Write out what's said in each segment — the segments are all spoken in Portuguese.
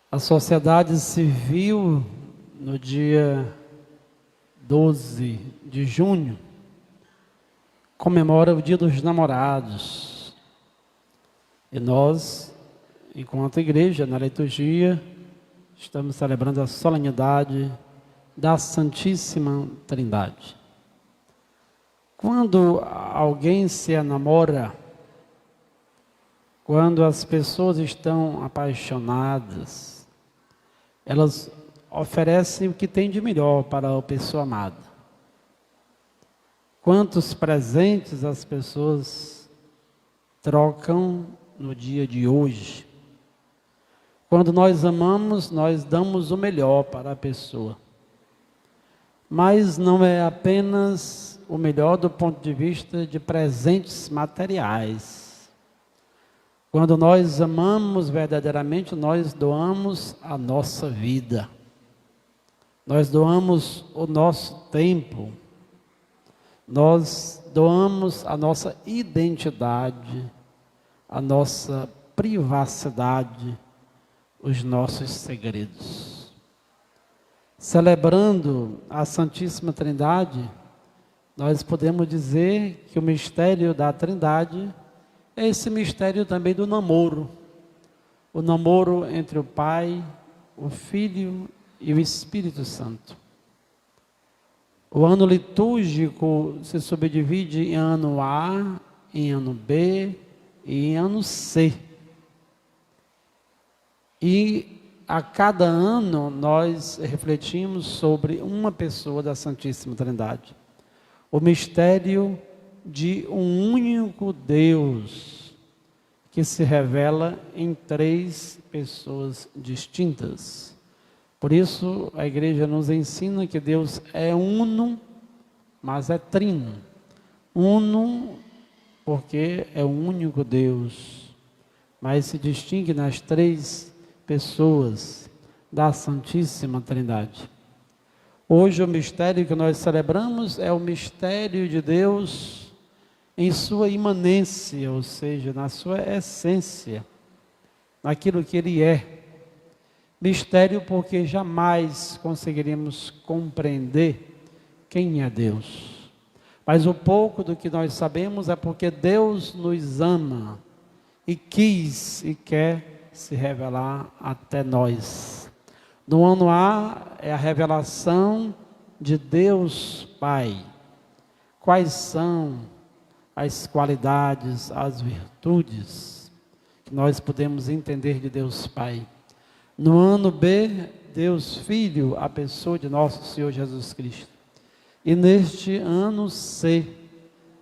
A sociedade civil, no dia 12 de junho, comemora o Dia dos Namorados. E nós, enquanto igreja, na liturgia, estamos celebrando a solenidade da Santíssima Trindade. Quando alguém se enamora, quando as pessoas estão apaixonadas, elas oferecem o que tem de melhor para a pessoa amada. Quantos presentes as pessoas trocam no dia de hoje? Quando nós amamos, nós damos o melhor para a pessoa. Mas não é apenas o melhor do ponto de vista de presentes materiais. Quando nós amamos verdadeiramente, nós doamos a nossa vida. Nós doamos o nosso tempo. Nós doamos a nossa identidade, a nossa privacidade, os nossos segredos. Celebrando a Santíssima Trindade, nós podemos dizer que o mistério da Trindade é esse mistério também do namoro. O namoro entre o Pai, o Filho e o Espírito Santo. O ano litúrgico se subdivide em ano A, em ano B e em ano C. E a cada ano nós refletimos sobre uma pessoa da Santíssima Trindade. O mistério de um único Deus que se revela em três pessoas distintas. Por isso a igreja nos ensina que Deus é uno, mas é trino. Uno porque é o único Deus, mas se distingue nas três pessoas da Santíssima Trindade. Hoje o mistério que nós celebramos é o mistério de Deus em sua imanência, ou seja, na sua essência, naquilo que Ele é. Mistério porque jamais conseguiremos compreender quem é Deus. Mas o pouco do que nós sabemos é porque Deus nos ama e quis e quer se revelar até nós. No ano A é a revelação de Deus Pai. Quais são as qualidades, as virtudes que nós podemos entender de Deus Pai? No ano B, Deus Filho, a pessoa de nosso Senhor Jesus Cristo. E neste ano C,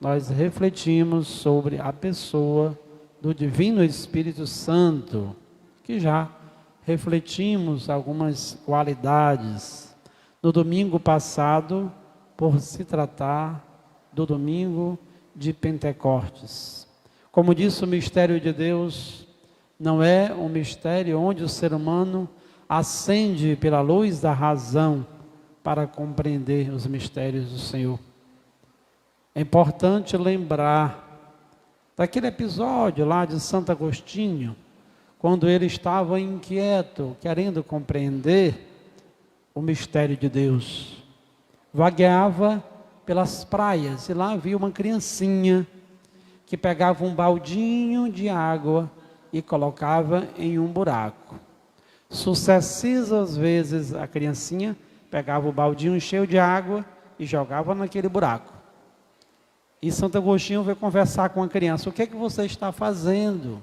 nós refletimos sobre a pessoa do Divino Espírito Santo, que já refletimos algumas qualidades no domingo passado, por se tratar do domingo de Pentecostes. Como disse, o mistério de Deus não é um mistério onde o ser humano acende pela luz da razão para compreender os mistérios do Senhor. É importante lembrar daquele episódio lá de Santo Agostinho, quando ele estava inquieto, querendo compreender o mistério de Deus. Vagueava pelas praias e lá viu uma criancinha que pegava um baldinho de água e colocava em um buraco. Sucessivas vezes a criancinha pegava o baldinho cheio de água e jogava naquele buraco. E Santo Agostinho veio conversar com a criança: o que é que você está fazendo?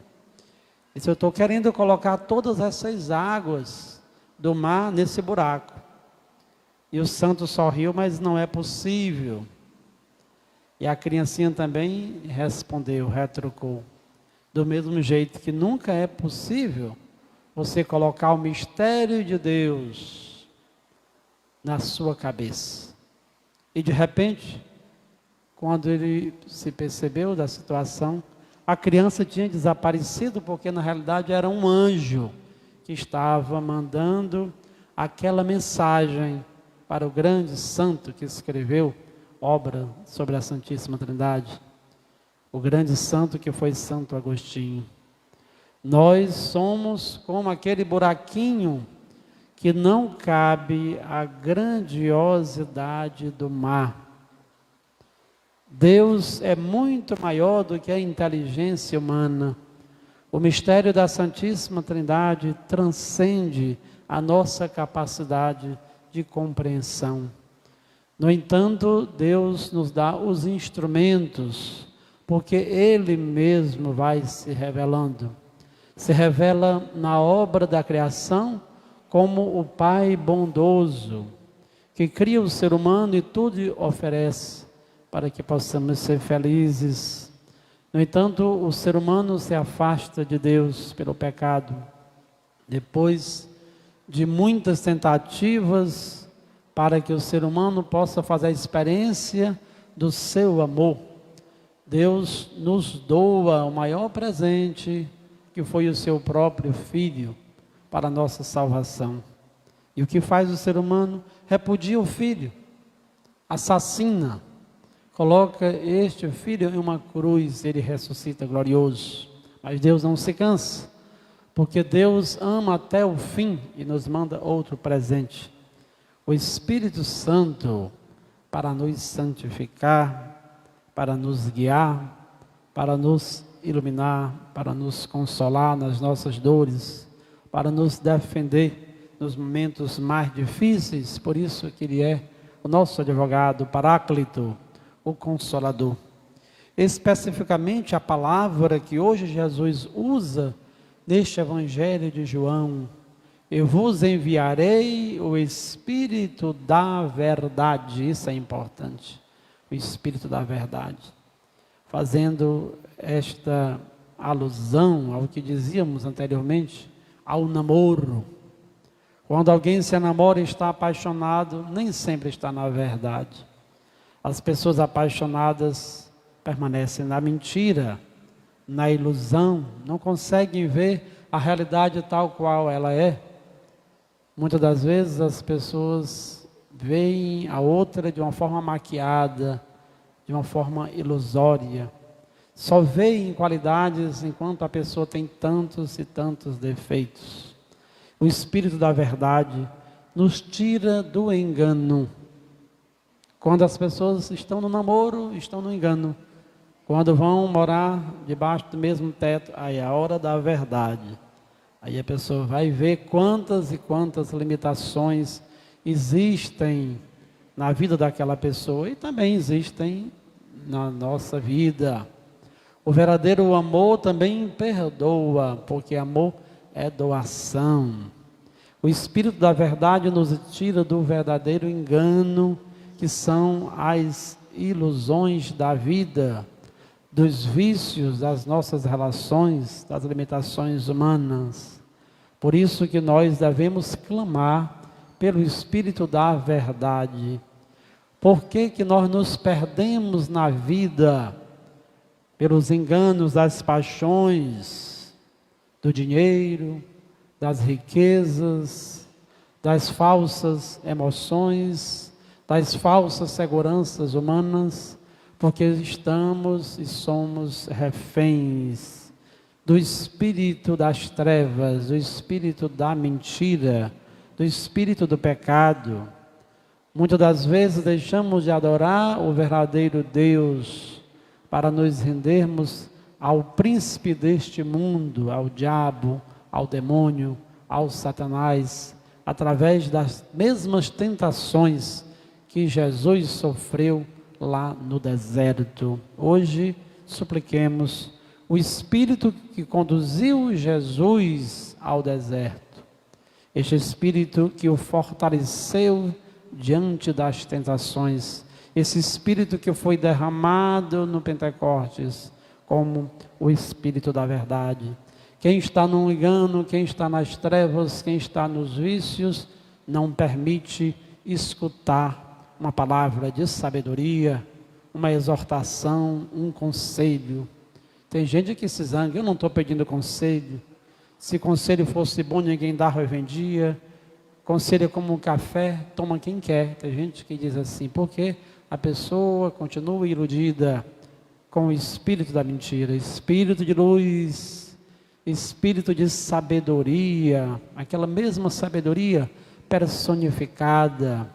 Ele disse: eu estou querendo colocar todas essas águas do mar nesse buraco. E o santo sorriu: mas não é possível. E a criancinha também respondeu, retrucou: do mesmo jeito que nunca é possível você colocar o mistério de Deus na sua cabeça. E de repente, quando ele se percebeu da situação, a criança tinha desaparecido, porque na realidade era um anjo que estava mandando aquela mensagem para o grande santo que escreveu obra sobre a Santíssima Trindade, o grande santo que foi Santo Agostinho. Nós somos como aquele buraquinho que não cabe a grandiosidade do mar. Deus é muito maior do que a inteligência humana. O mistério da Santíssima Trindade transcende a nossa capacidade de compreensão. No entanto, Deus nos dá os instrumentos, porque Ele mesmo vai se revelando. Se revela na obra da criação como o Pai bondoso, que cria o ser humano e tudo oferece para que possamos ser felizes. No entanto, o ser humano se afasta de Deus pelo pecado. Depois de muitas tentativas para que o ser humano possa fazer a experiência do seu amor, Deus nos doa o maior presente, que foi o seu próprio Filho, para a nossa salvação. E o que faz o ser humano? Repudia o Filho, assassina, coloca este Filho em uma cruz, ele ressuscita glorioso. Mas Deus não se cansa, porque Deus ama até o fim e nos manda outro presente, o Espírito Santo, para nos santificar, para nos guiar, para nos iluminar, para nos consolar nas nossas dores, para nos defender nos momentos mais difíceis. Por isso que Ele é o nosso advogado, o Paráclito, o Consolador. Especificamente a palavra que hoje Jesus usa neste Evangelho de João: eu vos enviarei o Espírito da verdade. Isso é importante, o Espírito da verdade, fazendo esta alusão ao que dizíamos anteriormente, ao namoro. Quando alguém se namora e está apaixonado, nem sempre está na verdade. As pessoas apaixonadas permanecem na mentira, na ilusão, não conseguem ver a realidade tal qual ela é. Muitas das vezes as pessoas veem a outra de uma forma maquiada, de uma forma ilusória. Só veem qualidades enquanto a pessoa tem tantos e tantos defeitos. O Espírito da verdade nos tira do engano. Quando as pessoas estão no namoro, estão no engano. Quando vão morar debaixo do mesmo teto, aí é a hora da verdade. Aí a pessoa vai ver quantas e quantas limitações existem na vida daquela pessoa e também existem na nossa vida. O verdadeiro amor também perdoa, porque amor é doação. O Espírito da verdade nos tira do verdadeiro engano, que são as ilusões da vida, dos vícios das nossas relações, das limitações humanas. Por isso que nós devemos clamar pelo Espírito da verdade. Por que nós nos perdemos na vida? Pelos enganos das paixões, do dinheiro, das riquezas, das falsas emoções, das falsas seguranças humanas, porque estamos e somos reféns do espírito das trevas, do espírito da mentira, do espírito do pecado. Muitas das vezes deixamos de adorar o verdadeiro Deus para nos rendermos ao príncipe deste mundo, ao diabo, ao demônio, ao Satanás, através das mesmas tentações que Jesus sofreu lá no deserto. Hoje supliquemos o Espírito que conduziu Jesus ao deserto, este Espírito que o fortaleceu diante das tentações, esse Espírito que foi derramado no Pentecostes, como o Espírito da verdade. Quem está no engano, quem está nas trevas, quem está nos vícios, não permite escutar uma palavra de sabedoria, uma exortação, um conselho. Tem gente que se zanga: eu não estou pedindo conselho. Se conselho fosse bom, ninguém dava e vendia. Conselho é como um café, toma quem quer. Tem gente que diz assim, porque a pessoa continua iludida com o espírito da mentira. Espírito de luz, espírito de sabedoria, aquela mesma sabedoria personificada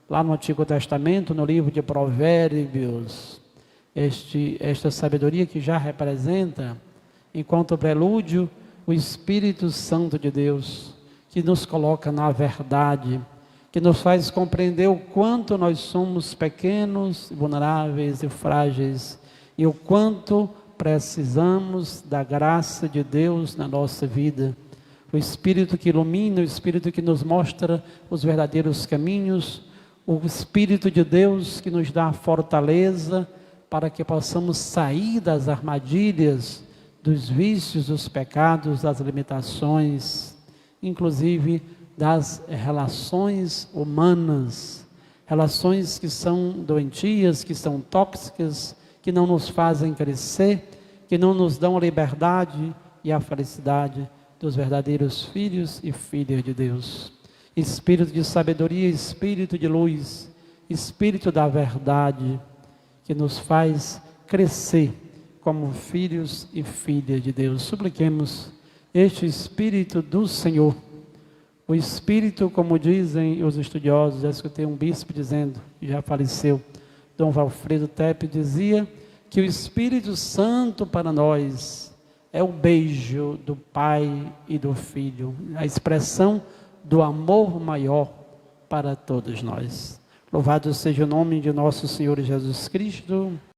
lá no Antigo Testamento, no livro de Provérbios, esta sabedoria que já representa, enquanto prelúdio, o Espírito Santo de Deus, que nos coloca na verdade, que nos faz compreender o quanto nós somos pequenos, vulneráveis e frágeis, e o quanto precisamos da graça de Deus na nossa vida. O Espírito que ilumina, o Espírito que nos mostra os verdadeiros caminhos, o Espírito de Deus que nos dá fortaleza para que possamos sair das armadilhas, dos vícios, dos pecados, das limitações, inclusive das relações humanas, relações que são doentias, que são tóxicas, que não nos fazem crescer, que não nos dão a liberdade e a felicidade dos verdadeiros filhos e filhas de Deus. Espírito de sabedoria, Espírito de luz, Espírito da verdade, que nos faz crescer como filhos e filhas de Deus. Supliquemos este Espírito do Senhor. O Espírito, como dizem os estudiosos, já escutei um bispo dizendo, que já faleceu, Dom Valfredo Tepe, dizia que o Espírito Santo para nós é o beijo do Pai e do Filho, a expressão do amor maior para todos nós. Louvado seja o nome de nosso Senhor Jesus Cristo.